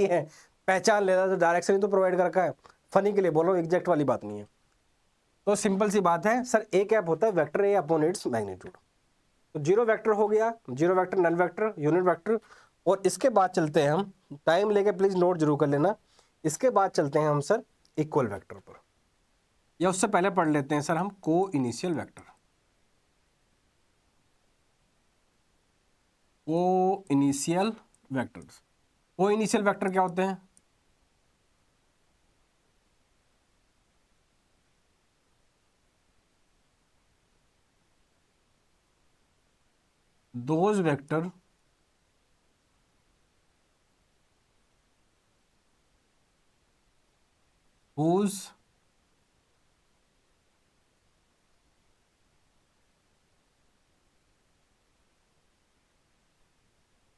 है, पहचान लेना, तो डायरेक्शन ही तो प्रोवाइड कर रखा है। फनी के लिए बोल रहा हूँ, एग्जैक्ट वाली बात नहीं है। तो सिंपल सी बात है सर, ए कैप होता है vector A upon its magnitude. तो जीरो वेक्टर हो गया, zero vector, null vector, unit vector. और इसके बाद चलते हैं हम, टाइम लेके प्लीज नोट जरूर कर लेना, इसके बाद चलते हैं हम सर इक्वल वेक्टर पर, या उससे पहले पढ़ लेते हैं सर हम coinitial vector. Coinitial vectors, coinitial vector क्या होते हैं? Those vector whose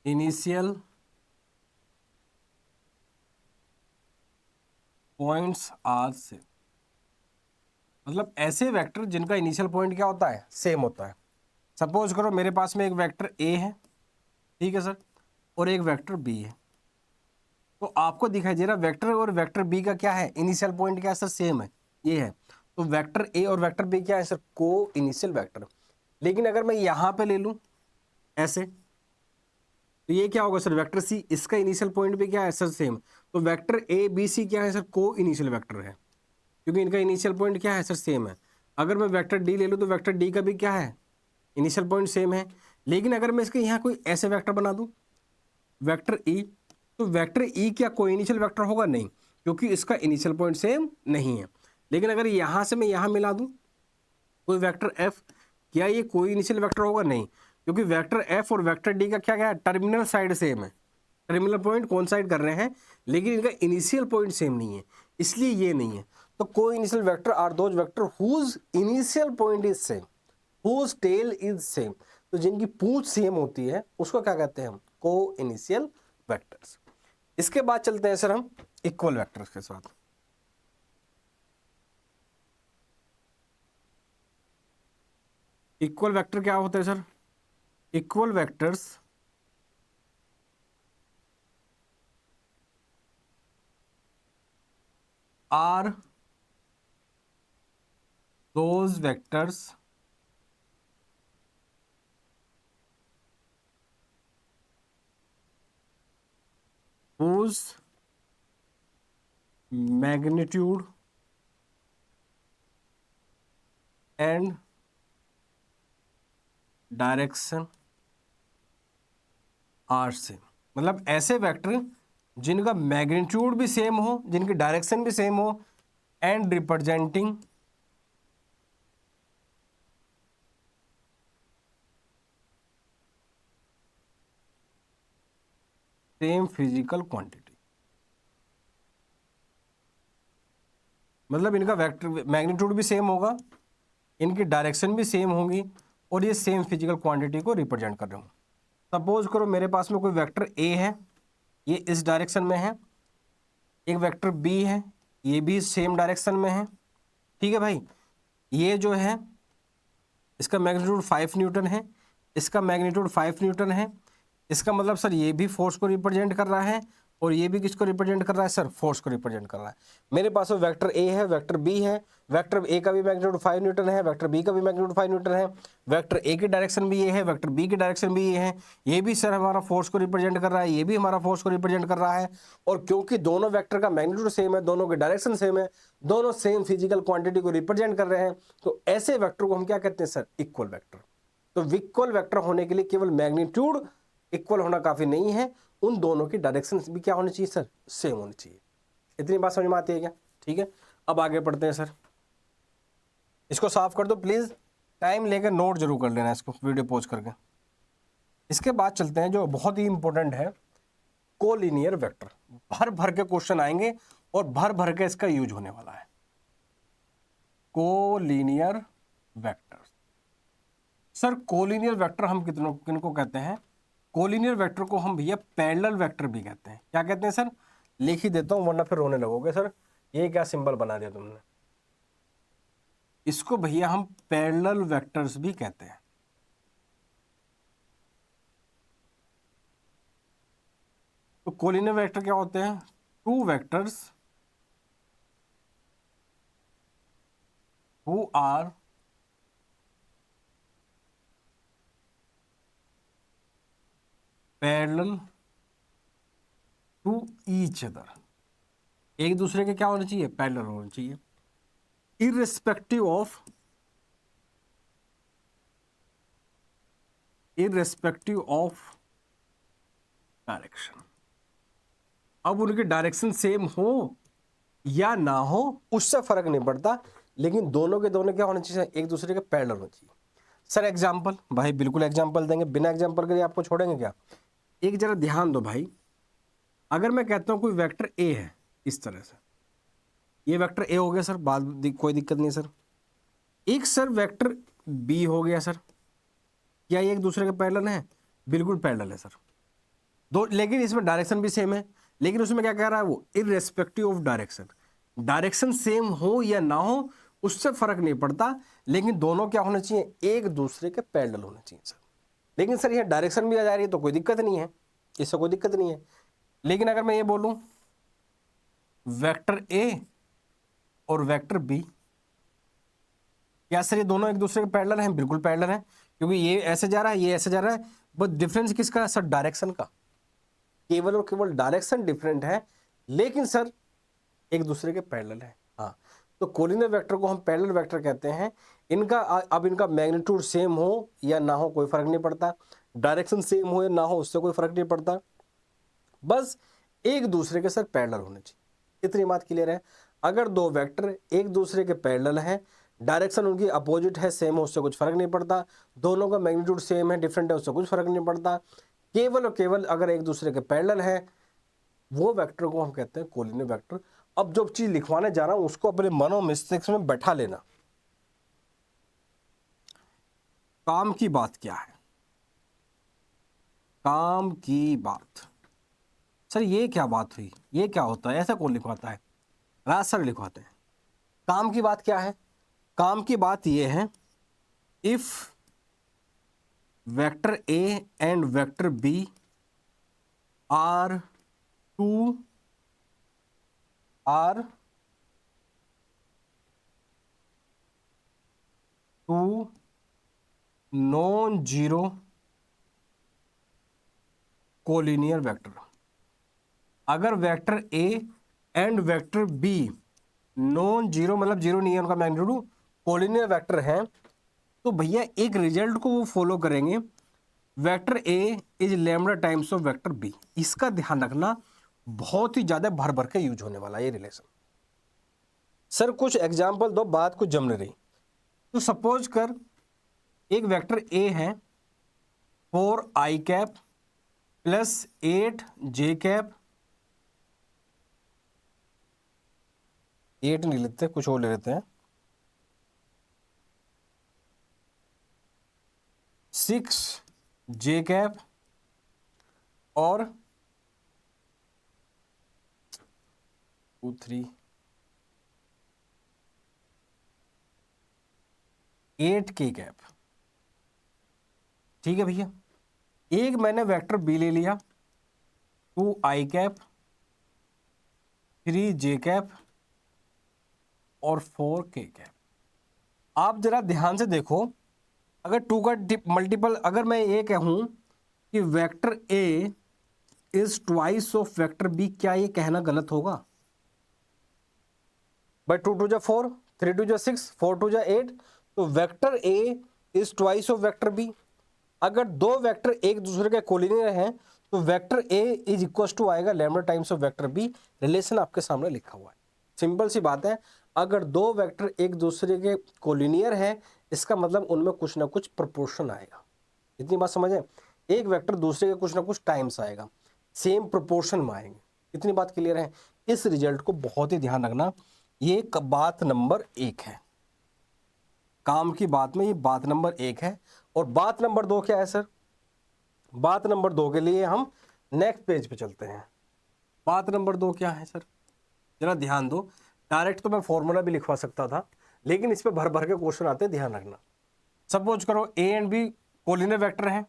initial points are से, मतलब ऐसे वेक्टर जिनका इनिशियल पॉइंट क्या होता है, सेम होता है। सपोज करो मेरे पास में एक वेक्टर ए है, ठीक है सर, और एक वेक्टर बी है। तो आपको दिखाई दे रहा वेक्टर और वेक्टर बी का क्या है, इनिशियल पॉइंट क्या है सर, सेम है, ये है। तो वेक्टर ए और वेक्टर बी क्या है सर, को इनिशियल वेक्टर। लेकिन अगर मैं यहां पे ले लूं ऐसे, तो ये क्या होगा सर, वेक्टर सी, इसका इनिशियल पॉइंट भी क्या है सर, सेम। तो वेक्टर ए बी सी क्या है सर, को इनिशियल वेक्टर है, क्योंकि इनका इनिशियल पॉइंट क्या है सर, सेम है। अगर मैं वेक्टर डी ले लूँ तो वेक्टर डी का भी क्या है, इनिशियल पॉइंट सेम है। लेकिन अगर मैं इसके यहाँ कोई ऐसे वेक्टर बना दूँ, वेक्टर ई, तो वेक्टर ई क्या कोई इनिशियल वेक्टर होगा, नहीं, क्योंकि इसका इनिशियल पॉइंट सेम नहीं है। लेकिन अगर यहाँ से मैं यहाँ मिला दूँ कोई वेक्टर एफ, क्या ये कोई इनिशियल वेक्टर होगा, नहीं, क्योंकि वेक्टर एफ और वेक्टर डी का क्या क्या है, टर्मिनल साइड सेम है, टर्मिनल पॉइंट कौन साइड कर रहे हैं, लेकिन इनका इनिशियल पॉइंट सेम नहीं है, इसलिए ये नहीं है। तो coinitial vector are those vector whose initial point is same, whose tail is same. तो जिनकी पूंछ सेम होती है उसको क्या कहते हैं हम, को इनिशियल वेक्टर्स। इसके बाद चलते हैं सर हम इक्वल वेक्टर्स के साथ। इक्वल वेक्टर क्या होता है sir, equal vectors are those vectors whose magnitude and direction are से, मतलब ऐसे वेक्टर जिनका मैग्नीट्यूड भी सेम हो, जिनकी डायरेक्शन भी सेम हो, and representing same physical quantity. मतलब इनका वेक्टर मैग्नीट्यूड भी सेम होगा, इनकी डायरेक्शन भी सेम होगी, और ये सेम फिजिकल क्वांटिटी को रिप्रेजेंट कर रहे हो। सपोज करो मेरे पास में कोई वेक्टर ए है, ये इस डायरेक्शन में है, एक वेक्टर बी है, ये भी सेम डायरेक्शन में है, ठीक है भाई। ये जो है इसका मैग्नीट्यूड 5 न्यूटन है, इसका मैग्नीट्यूड 5 न्यूटन है। इसका मतलब सर ये भी फोर्स को रिप्रेजेंट कर रहा है, और ये भी किसको रिप्रेजेंट कर रहा है सर, फोर्स को रिप्रेजेंट कर रहा है। मेरे पास में वेक्टर ए है, वेक्टर बी है, वेक्टर ए का भी मैग्नीट्यूड 5 न्यूटन है, वेक्टर बी का भी मैग्नीट्यूड 5 न्यूटन है, वेक्टर ए की डायरेक्शन भी ये है, वेक्टर बी की डायरेक्शन भी ये है, ये भी सर हमारा फोर्स को रिप्रेजेंट कर रहा है, ये भी हमारा फोर्स को रिप्रेजेंट कर रहा है। और क्योंकि दोनों वेक्टर का मैग्नीट्यूड सेम है, दोनों की डायरेक्शन सेम है, दोनों सेम फिजिकल क्वांटिटी को रिप्रेजेंट कर रहे हैं, तो ऐसे वेक्टर को हम क्या कहते हैं सर, इक्वल वेक्टर। तो इक्वल वेक्टर होने के लिए केवल मैग्नीट्यूड इक्वल होना काफी नहीं है, उन दोनों की डायरेक्शन भी क्या होनी चाहिए सर, सेम होनी चाहिए। इतनी बात समझ में आती है क्या, ठीक है। अब आगे पढ़ते हैं सर, इसको साफ कर दो प्लीज, टाइम लेकर नोट जरूर कर लेना इसको, वीडियो पॉज करके। इसके बाद चलते हैं जो बहुत ही इंपॉर्टेंट है, कोलिनियर वेक्टर। भर भर के क्वेश्चन आएंगे और भर भर के इसका यूज होने वाला है। Collinear vector, sir collinear vector हम किनको कहते हैं, कोलिनियर वेक्टर को हम भैया पैरेलल वेक्टर भी कहते हैं। क्या कहते हैं सर, लिख ही देता हूं वरना फिर रोने लगोगे सर, ये क्या सिंबल बना दिया तुमने। इसको भैया हम पैरेलल वेक्टर्स भी कहते हैं। तो तो कोलिनियर वेक्टर क्या होते हैं? Two vectors who are parallel to each other, एक दूसरे के क्या होने चाहिए? पैरेलल होने चाहिए, इररिस्पेक्टिव ऑफ डायरेक्शन। अब उनकी डायरेक्शन सेम हो या ना हो उससे फर्क नहीं पड़ता, लेकिन दोनों के दोनों क्या होने चाहिए? एक दूसरे के पैरेलल होने चाहिए। Sir example? भाई बिल्कुल एग्जाम्पल देंगे, बिना एग्जाम्पल के लिए आपको छोड़ेंगे क्या? एक जरा ध्यान दो भाई, अगर मैं कहता हूं कोई वेक्टर ए है इस तरह से, ये वेक्टर ए हो गया सर, कोई दिक्कत नहीं सर। एक सर वेक्टर बी हो गया सर, क्या ये एक दूसरे के पैरेलल है? बिल्कुल पैरेलल है सर दो, लेकिन इसमें डायरेक्शन भी सेम है। लेकिन उसमें क्या कह रहा है वो? Irrespective of direction, direction same हो या ना हो उससे फर्क नहीं पड़ता, लेकिन दोनों क्या होने चाहिए? एक दूसरे के पैरेलल होने चाहिए सर। लेकिन सर ये डायरेक्शन भी आ जा रही है तो कोई दिक्कत नहीं है, इससे कोई दिक्कत नहीं है। लेकिन अगर मैं ये बोलूं वेक्टर ए और वेक्टर बी, क्या सर ये दोनों एक दूसरे के पैरेलल हैं? बिल्कुल पैरेलल हैं, क्योंकि ये ऐसे जा रहा है, ये ऐसे जा रहा है, बस डिफरेंस किसका? सर डायरेक्शन का, केवल और केवल डायरेक्शन डिफरेंट है, लेकिन सर एक दूसरे के पैरेलल है। हाँ, तो कोलिनियर वेक्टर को हम पैरेलल वेक्टर कहते हैं। इनका अब इनका मैग्नीट्यूड सेम हो या ना हो कोई फर्क नहीं पड़ता, डायरेक्शन सेम हो या ना हो उससे कोई फर्क नहीं पड़ता, बस एक दूसरे के सर पैरेलल होने चाहिए। इतनी बात क्लियर है? अगर दो वेक्टर एक दूसरे के पैरेलल हैं, डायरेक्शन उनकी अपोजिट है, सेम है, उससे कुछ फर्क नहीं पड़ता, दोनों का मैग्नीट्यूड सेम है, डिफरेंट है, उससे कुछ फर्क नहीं पड़ता, केवल और केवल अगर एक दूसरे के पैरेलल है वो वेक्टर को हम कहते हैं कोलिनियर वेक्टर। अब जो चीज लिखवाने जा रहा हूं उसको अपने मनो मस्तिष्क में बैठा लेना। काम की बात क्या है? काम की बात, सर ये क्या बात हुई? ये क्या होता है? ऐसा कौन लिखवाता है? राज सर लिखवाते हैं। काम की बात क्या है? काम की बात ये है, if vector A and vector B are two non zero collinear vector, अगर vector A and vector B non zero मतलब जीरो नहीं है उनका मैग्नीट्यूड, कोलिनियर वेक्टर है, तो भैया एक रिजल्ट को वो फॉलो करेंगे, vector A is lambda times of vector B. इसका ध्यान रखना, बहुत ही ज्यादा भर भर के यूज होने वाला ये रिलेशन। सर कुछ एग्जांपल दो, बात कुछ जम नहीं रही। तो सपोज कर एक वेक्टर ए है 4i cap plus 8j cap, 8 नहीं लेते, कुछ और ले लेते हैं, 6j कैप और 2 3 8k कैप। ठीक है भैया, एक मैंने वेक्टर बी ले लिया 2i कैप 3j कैप और 4k कैप। आप जरा ध्यान से देखो, अगर 2 का मल्टीपल, अगर मैं ये कहूं कि vector A is twice of vector B, क्या ये कहना गलत होगा? भाई 2 2 जा 4, 3 2 जा 6, 4 2 जा 8, तो vector A is twice of vector B. अगर दो वेक्टर एक दूसरे के कोलिनियर हैं तो vector A is equal to आएगा lambda times of vector B. Relation आपके सामने लिखा हुआ है, सिंपल सी बात है। अगर दो वेक्टर एक दूसरे के कोलिनियर हैं, इसका मतलब उनमें कुछ ना कुछ प्रोपोर्शन आएगा। इतनी बात समझे? एक वेक्टर दूसरे के कुछ ना कुछ टाइम्स आएगा, सेम प्रोपोर्शन में आएंगे। इतनी बात क्लियर है? इस रिजल्ट को बहुत ही ध्यान रखना, ये बात नंबर 1 है। काम की बात में ये बात नंबर 1 है। और बात नंबर 2 क्या है सर? बात नंबर 2 के लिए हम नेक्स्ट पेज पे चलते हैं। बात नंबर 2 क्या है सर? जरा ध्यान दो, डायरेक्ट तो मैं फॉर्मूला भी लिखवा सकता था, लेकिन इस पे भर भर के क्वेश्चन आते हैं, ध्यान रखना। सपोज करो A and B collinear vector हैं,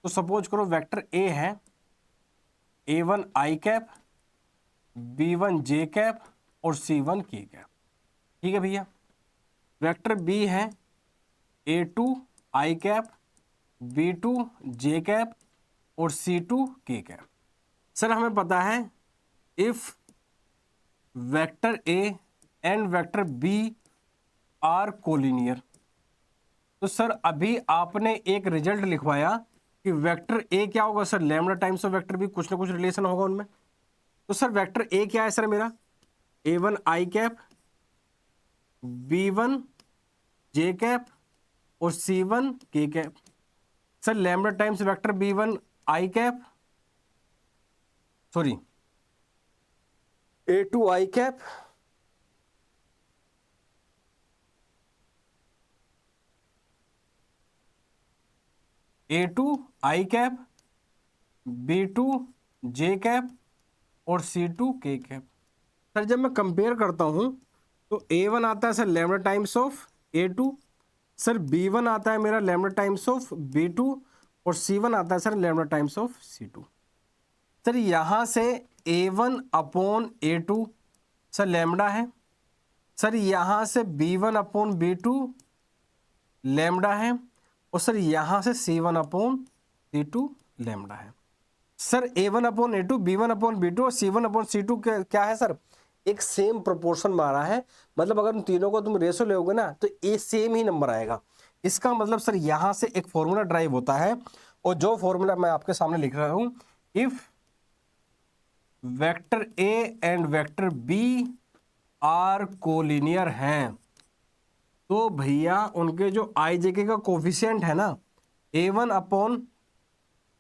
तो सपोज करो वेक्टर ए है A1 आई कैप, B1 जे कैप और C1 के कैप। ठीक है भैया। वेक्टर बी है A2 आई कैप, B2 जे कैप और C2 के कैप। सर हमें पता है if vector A and vector B are collinear, तो सर अभी आपने एक रिजल्ट लिखवाया कि वेक्टर ए क्या होगा sir, lambda times of vector B, कुछ ना कुछ रिलेशन होगा उनमें। तो सर वेक्टर ए क्या है सर मेरा, A1 आई कैप, B1 जे कैप और C1 के cap. Sir lambda times vector B1 आई कैप, सॉरी A2 आई कैप, A2 आई कैप, B2 जे कैप और C2 के कैप। सर जब मैं कंपेयर करता हूं तो A1 आता है sir lambda times of A2, sir B1 आता है मेरा लैम्डा टाइम्स ऑफ B2 और C1 आता है sir lambda times of C2। Sir यहां से A1 upon A2 sir lambda है, सर यहां से B1 अपॉन B2 लैम्डा है और सर यहां से C1 अपॉन C2 लैम्डा है। Sir A1 upon A2, B1 upon B2 और C1 अपॉन C2 क्या है सर, एक सेम प्रोपोर्शन मारा है। मतलब अगर उन तीनों को तुम रेशो लोगे ना तो ये सेम ही नंबर आएगा। इसका मतलब सर यहां से एक फॉर्मूला ड्राइव होता है और जो फॉर्मूला मैं आपके सामने लिख रहा हूं, if vector A and vector B are collinear हैं तो भैया उनके जो आई जे के का कोफिशिएंट है ना, A1 upon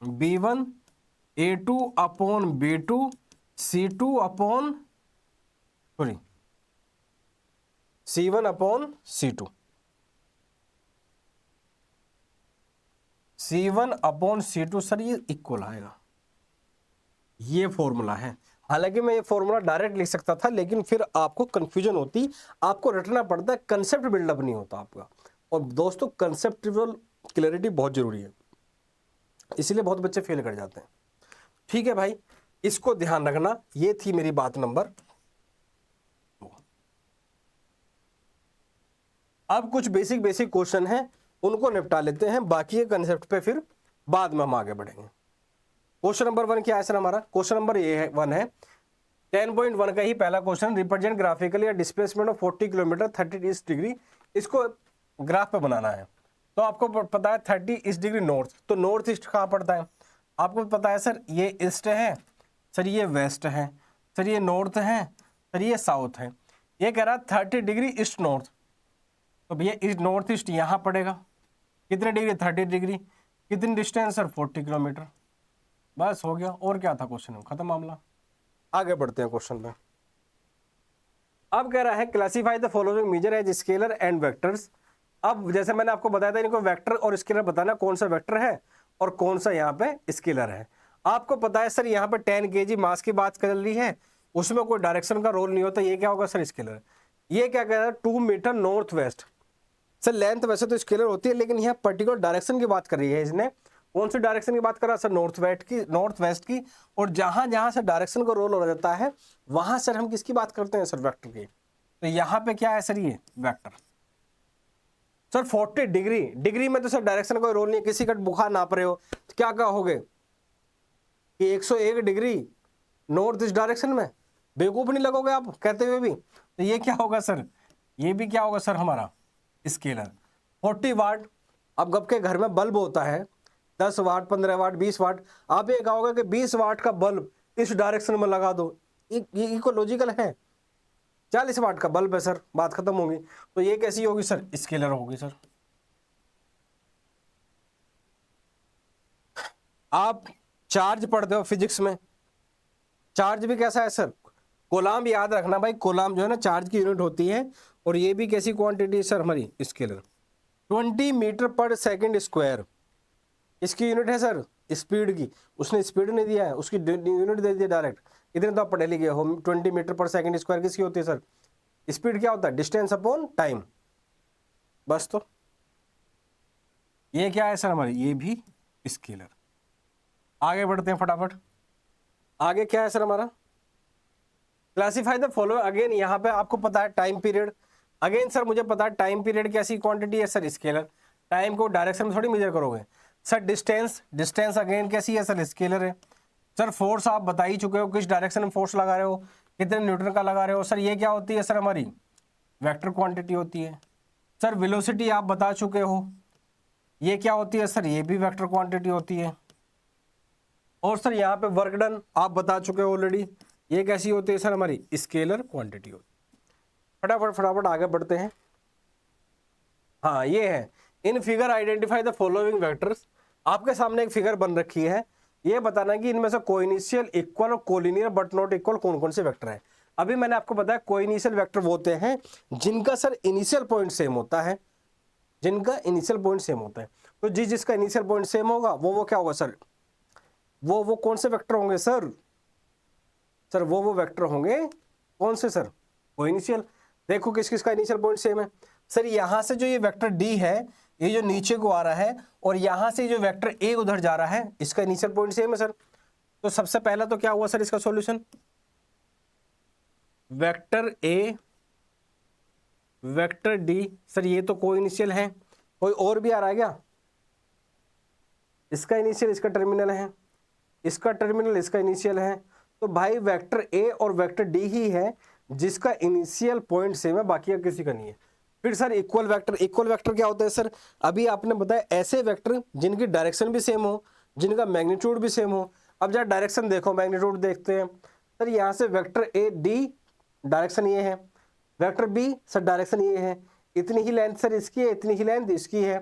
B1, A2 upon B2, C2 upon sorry C1 upon C2, C1 upon C2 sir ये इक्वल आएगा। ये फॉर्मूला है। हालांकि मैं ये फॉर्मूला डायरेक्ट लिख सकता था लेकिन फिर आपको कंफ्यूजन होती, आपको रटना पड़ता है, कंसेप्ट बिल्डअप नहीं होता आपका। और दोस्तों कंसेप्चुअल क्लैरिटी बहुत जरूरी है, इसीलिए बहुत बच्चे फेल कर जाते हैं। ठीक है भाई, इसको ध्यान रखना। ये थी मेरी बात नंबर 2। अब कुछ बेसिक क्वेश्चन हैं उनको निपटा लेते हैं, बाकी के कंसेप्ट पे फिर बाद में हम आगे बढ़ेंगे। क्वेश्चन नंबर 1 क्या है सर हमारा, क्वेश्चन नंबर ये है 1 है 10.1 का ही पहला question, represent graphically displacement of 40 kilometre 30 degree. इसको ग्राफ पे बनाना है। तो आपको पता है 30 डिग्री नॉर्थ, तो नॉर्थ ईस्ट कहाँ पड़ता है, आपको पता है सर ये ईस्ट है, सर ये वेस्ट है, सर ये नॉर्थ है, सर ये साउथ है। ये कह रहा है 30 डिग्री ईस्ट नॉर्थ, तो भैया नॉर्थ ईस्ट यहाँ पड़ेगा, कितने डिग्री 30 डिग्री, कितनी डिस्टेंस सर 40 किलोमीटर। बस हो गया, और क्या था क्वेश्चन में, खत्म मामला। आगे बढ़ते हैं क्वेश्चन में। अब कह रहा है classify the following measure as scalar and vectors. अब जैसे मैंने आपको बताया था इनको वेक्टर और स्केलर बताना, कौन सा वेक्टर है और कौन सा यहाँ पे स्केलर है। आपको पता है सर यहाँ पे 10 kg मास की बात कर रही है, उसमें कोई डायरेक्शन का रोल नहीं होता, ये क्या होगा सर स्केलर। ये क्या कह रहा है 2 metre north west. Sir length वैसे तो स्केलर होती है लेकिन यहाँ पर्टिकुलर डायरेक्शन की बात कर रही है इसने। कौन सी डायरेक्शन की बात कर रहा है सर, नॉर्थ वेस्ट की। और जहां जहां से डायरेक्शन का रोल हो जाता है वहां सर हम किसकी बात करते हैं सर, वेक्टर की। तो यहाँ पे क्या है सर, ये वेक्टर। सर 40 डिग्री में तो सर डायरेक्शन का रोल नहीं है, किसी का बुखार नाप रहे हो तो क्या कहोगे कि 101 डिग्री नॉर्थ ईस्ट डायरेक्शन में, बेवकूफ नहीं लगोगे आप कहते हुए भी। तो ये क्या होगा सर, ये भी क्या होगा सर हमारा स्केलर। 40 वाट, अब सबके घर में बल्ब होता है 10 वाट 15 वाट 20 वाट, आप ये कहोगे कि 20 वाट का बल्ब इस डायरेक्शन में लगा दो, ये इकोलॉजिकल है। 40 वाट का बल्ब है सर, बात खत्म होगी। तो ये कैसी होगी सर, स्केलर होगी सर। आप चार्ज पढ़ते हो फिजिक्स में, चार्ज भी कैसा है सर, कोलाम याद रखना भाई, कोलाम जो है ना चार्ज की यूनिट होती है। और ये भी कैसी क्वांटिटी सर हमारी स्केलर, 20 मीटर पर सेकंड स्क्वायर इसकी यूनिट है सर स्पीड की। उसने स्पीड नहीं दिया है, उसकी यूनिट दे दी डायरेक्ट। इतने तो आप पढ़े लिखे हो, 20 मीटर पर सेकंड स्क्वायर किसकी होती है सर, स्पीड क्या होता है, डिस्टेंस अपॉन टाइम। बस तो ये क्या है सर हमारी, ये भी स्केलर। आगे बढ़ते हैं फटाफट। आगे क्या है सर हमारा, क्लासीफाई द फॉलोइंग। अगेन यहाँ पे आपको पता है टाइम पीरियड, अगेन सर मुझे पता है टाइम पीरियड कैसी क्वांटिटी है सर, स्केलर। टाइम को डायरेक्शन में थोड़ी मेजर करोगे सर। डिस्टेंस, डिस्टेंस अगेन कैसी है सर, स्केलर है। सर फोर्स आप बता ही चुके हो, किस डायरेक्शन में फोर्स लगा रहे हो, कितने न्यूटन का लगा रहे हो सर, ये क्या होती है सर हमारी वेक्टर क्वांटिटी होती है। सर वेलोसिटी आप बता चुके हो, ये क्या होती है सर, ये भी वेक्टर क्वांटिटी होती है। और सर यहाँ पे वर्क डन आप बता चुके हो ऑलरेडी, ये कैसी होती है सर हमारी स्केलर क्वांटिटी होती है। फटाफट फटाफट आगे बढ़ते हैं। हाँ ये है, in figure identify the following vectors. आपके सामने एक फिगर बन रखी है, ये बताना कि इनमें से कोइनिशियल, इक्वल और कोलिनियर बट नॉट इक्वल कौन कौन से वेक्टर है। अभी मैंने आपको बताया कोइनिशियल वेक्टर वो होते हैं जिनका सर इनिशियल पॉइंट सेम होता है, जिनका इनिशियल पॉइंट सेम होता है। तो जिसका इनिशियल पॉइंट सेम होगा वो क्या होगा सर, वो कौन से वेक्टर होंगे सर, सर वो वेक्टर होंगे कौन से सर, कोइनिशियल। देखो किस किस का इनिशियल पॉइंट सेम है सर, यहां से जो ये वेक्टर डी है ये जो नीचे को आ रहा है, और यहां से जो वेक्टर ए उधर जा रहा है, इसका इनिशियल पॉइंट सेम है सर। तो सबसे पहला तो क्या हुआ सर इसका solution, vector A vector D, sir ये तो कोइनिशियल है। कोई और भी आ रहा है क्या, इसका इनिशियल इसका टर्मिनल है, इसका टर्मिनल इसका इनिशियल है। तो भाई वेक्टर ए और वेक्टर डी ही है जिसका इनिशियल पॉइंट सेम है, बाकी का किसी का नहीं है। फिर sir equal vector, equal vector क्या होता है सर, अभी आपने बताया ऐसे वेक्टर जिनकी डायरेक्शन भी सेम हो, जिनका मैग्नीट्यूड भी सेम हो। अब जरा डायरेक्शन देखो, मैग्नीट्यूड देखते हैं सर, यहाँ से वेक्टर ए डी डायरेक्शन ये है, वेक्टर बी सर डायरेक्शन ये है, इतनी ही लेंथ सर इसकी है, इतनी ही लेंथ इसकी है।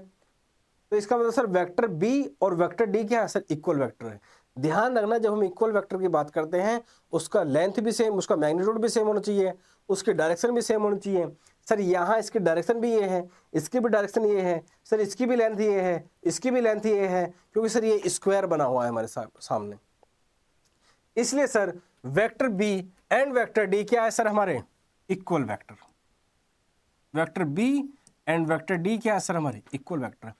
तो इसका मतलब सर वेक्टर बी और वेक्टर डी क्या है सर, इक्वल वेक्टर है। ध्यान रखना जब हम इक्वल वेक्टर की बात करते हैं उसका लेंथ भी सेम, उसका मैग्नीट्यूड भी सेम होना चाहिए, उसकी डायरेक्शन भी सेम होनी चाहिए। सर यहाँ इसकी डायरेक्शन भी ये है, इसकी भी डायरेक्शन ये है सर, इसकी भी लेंथ ये है, इसकी भी लेंथ ये है, क्योंकि सर ये स्क्वायर बना हुआ है हमारे सामने। इसलिए sir vector B and vector D क्या है सर हमारे, equal vector. Vector B and vector D क्या है सर हमारे, इक्वल वेक्टर।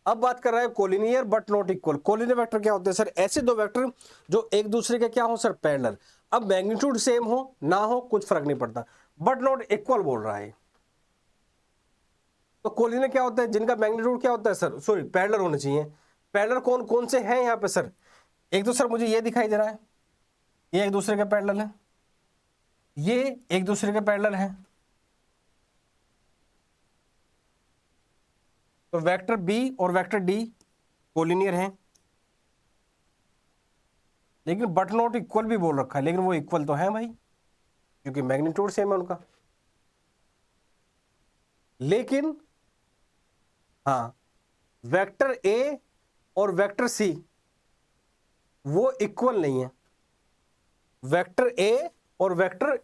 अब बात कर रहे हैं collinear but not equal. Collinear vector क्या होते हैं सर, ऐसे दो वेक्टर जो एक दूसरे के क्या हो सर, पैरेलल। अब मैग्नीट्यूड सेम हो ना हो कुछ फर्क नहीं पड़ता, बट नॉट इक्वल बोल रहा है। तो कोलिनियर क्या होता है, जिनका मैग्नीट्यूड क्या होता है सर, सॉरी पैरेलल होने चाहिए। पैरेलल कौन कौन से हैं यहाँ पे सर, एक तो सर मुझे ये दिखाई दे रहा है, ये एक दूसरे के पैरेलल है, ये एक दूसरे के पैरेलल है। तो वेक्टर बी और वेक्टर डी कोलिनियर हैं, लेकिन बट नॉट इक्वल भी बोल रखा है, लेकिन वो इक्वल तो है भाई क्योंकि मैग्नीट्यूड सेम है उनका। लेकिन हाँ वेक्टर ए और वेक्टर सी वो इक्वल नहीं है। वेक्टर ए और वेक्टर,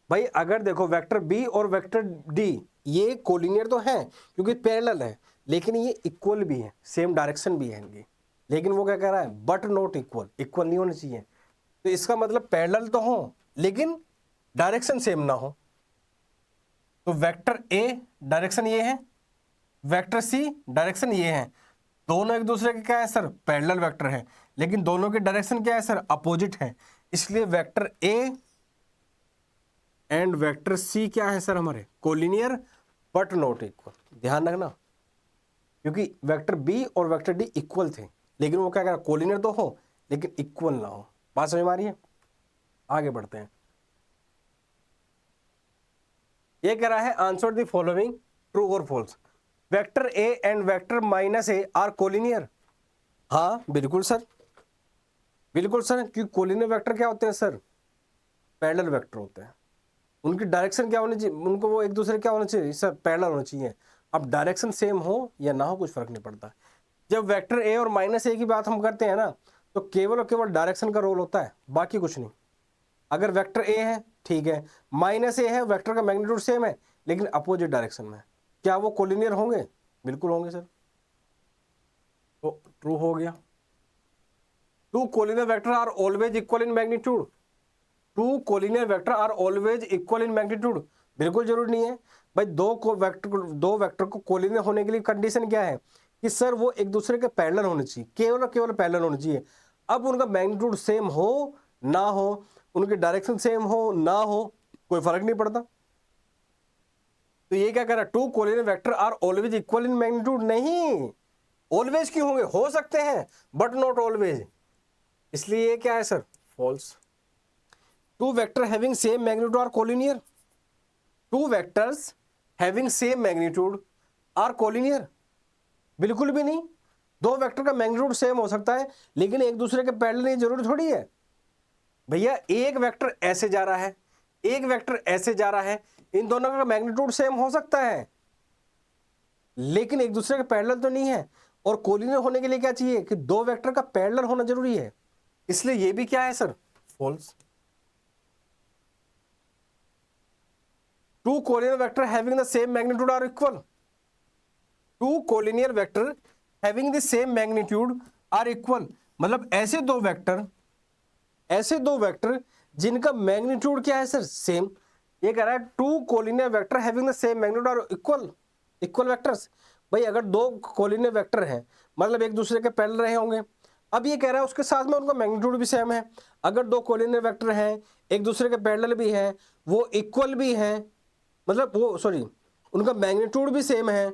भाई अगर देखो वेक्टर बी और वेक्टर डी ये कोलिनियर तो है क्योंकि पैरेलल है, लेकिन ये इक्वल भी है, सेम डायरेक्शन भी है इनकी। लेकिन वो क्या कह रहा है, बट नॉट इक्वल, इक्वल नहीं होना चाहिए। तो इसका मतलब पैरेलल तो हो लेकिन डायरेक्शन सेम ना हो। तो वेक्टर ए डायरेक्शन ये है, वेक्टर सी डायरेक्शन ये है, दोनों एक दूसरे के क्या है सर, पैरेलल वेक्टर है, लेकिन दोनों की डायरेक्शन क्या है सर, अपोजिट है। इसलिए vector A and vector C क्या है सर हमारे, कोलिनियर बट नॉट इक्वल। ध्यान रखना क्योंकि वेक्टर बी और वेक्टर डी इक्वल थे, लेकिन वो क्या कह रहा है, कोलिनियर तो हो लेकिन इक्वल ना हो। बात समझ में आ रही है, आगे बढ़ते हैं। ये कह रहा है आंसर द फॉलोइंग ट्रू और false. Vector A and vector minus A are collinear. हाँ बिल्कुल सर, बिल्कुल सर, क्योंकि कोलिनियर वेक्टर क्या होते हैं सर, पैरेलल वेक्टर होते हैं। उनकी डायरेक्शन क्या होनी चाहिए, उनको वो एक दूसरे क्या होना चाहिए सर, पैरेलल होना चाहिए। अब डायरेक्शन सेम हो या ना हो कुछ फर्क नहीं पड़ता। जब वेक्टर ए और माइनस ए की बात हम करते हैं ना, तो केवल और केवल डायरेक्शन का रोल होता है, बाकी कुछ नहीं। अगर वेक्टर ए है ठीक है, माइनस ए है, वेक्टर का मैग्नीट्यूड सेम है लेकिन अपोजिट डायरेक्शन में, क्या वो कोलिनियर होंगे, बिल्कुल होंगे सर। तो ट्रू हो गया। Two collinear vector are always equal in magnitude. Two collinear vector are always equal in magnitude, बिल्कुल जरूरी नहीं है भाई। दो वेक्टर को कोलिनियर होने के लिए कंडीशन क्या है कि सर वो एक दूसरे के पैरेलल होने चाहिए, केवल और केवल पैरेलल होने चाहिए। अब उनका मैग्नीट्यूड सेम हो ना हो, उनकी डायरेक्शन सेम हो ना हो, कोई फर्क नहीं पड़ता। तो ये क्या कह रहा है, two collinear vector are always equal in magnitude? नहीं, ऑलवेज क्यों होंगे, हो सकते हैं बट नॉट ऑलवेज, इसलिए ये क्या है sir, false. Two vector having same magnitude are collinear? Two vectors having same magnitude are collinear? बिल्कुल भी नहीं। दो वेक्टर का मैग्नीट्यूड सेम हो सकता है लेकिन एक दूसरे के पैरेलल नहीं, जरूरी थोड़ी है भैया। एक वेक्टर ऐसे जा रहा है, एक वेक्टर ऐसे जा रहा है, इन दोनों का मैग्नीट्यूड सेम हो सकता है लेकिन एक दूसरे के पैरेलल तो नहीं है। और कोलिनियर होने के लिए क्या चाहिए कि दो वेक्टर का पैरेलल होना जरूरी है, इसलिए ये भी क्या है sir, false. Two collinear vector having the same magnitude are equal? Two collinear vector having the same magnitude are equal, मतलब ऐसे दो वेक्टर जिनका मैग्नीट्यूड क्या है सर, सेम। ये कह रहा है two collinear vector having the same magnitude are equal vectors. भाई अगर दो कोलिनियर वेक्टर हैं मतलब एक दूसरे के पैरेलल रहे होंगे, अब ये कह रहा है उसके साथ में उनका मैग्नीट्यूड भी सेम है। अगर दो कोलिनियर वेक्टर हैं एक दूसरे के पैरेलल भी हैं, वो इक्वल भी हैं, मतलब वो सॉरी उनका मैग्नीट्यूड भी सेम है,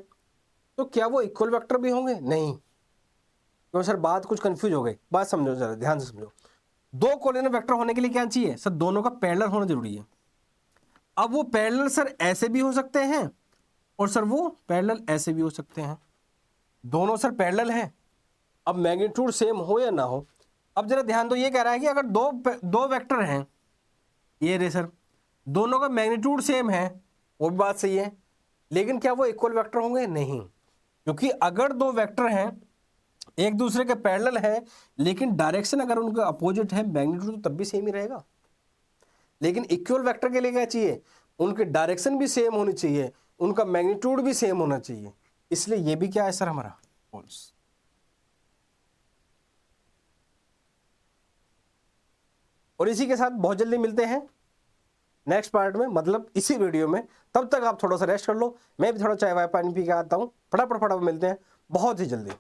तो क्या वो इक्वल वेक्टर भी होंगे? नहीं। तो सर बात कुछ कंफ्यूज हो गई, बात समझो जरा ध्यान से समझो। दो कोलिनियर वेक्टर होने के लिए क्या चाहिए सर, दोनों का पैरेलल होना जरूरी है। अब वो पैरेलल सर ऐसे भी हो सकते हैं और सर वो पैरेलल ऐसे भी हो सकते हैं, दोनों सर पैरेलल हैं। अब मैग्नीट्यूड सेम हो या ना हो, अब जरा ध्यान दो, ये कह रहा है कि अगर दो वेक्टर हैं, ये रे सर, दोनों का मैग्नीट्यूड सेम है, वो भी बात सही है, लेकिन क्या वो इक्वल वेक्टर होंगे? नहीं, क्योंकि अगर दो वेक्टर हैं एक दूसरे के पैरेलल है लेकिन डायरेक्शन अगर उनका अपोजिट है, मैग्नीट्यूड तो तब भी सेम ही रहेगा। लेकिन इक्वल वेक्टर के लिए क्या चाहिए, उनकी डायरेक्शन भी सेम होनी चाहिए, उनका मैग्नीट्यूड भी सेम होना चाहिए, इसलिए ये भी क्या है सर हमारा, फॉल्स। और इसी के साथ बहुत जल्दी मिलते हैं नेक्स्ट पार्ट में, मतलब इसी वीडियो में। तब तक आप थोड़ा सा रेस्ट कर लो, मैं भी थोड़ा चाय वाय पानी पी के आता हूँ, फटाफट मिलते हैं बहुत ही जल्दी।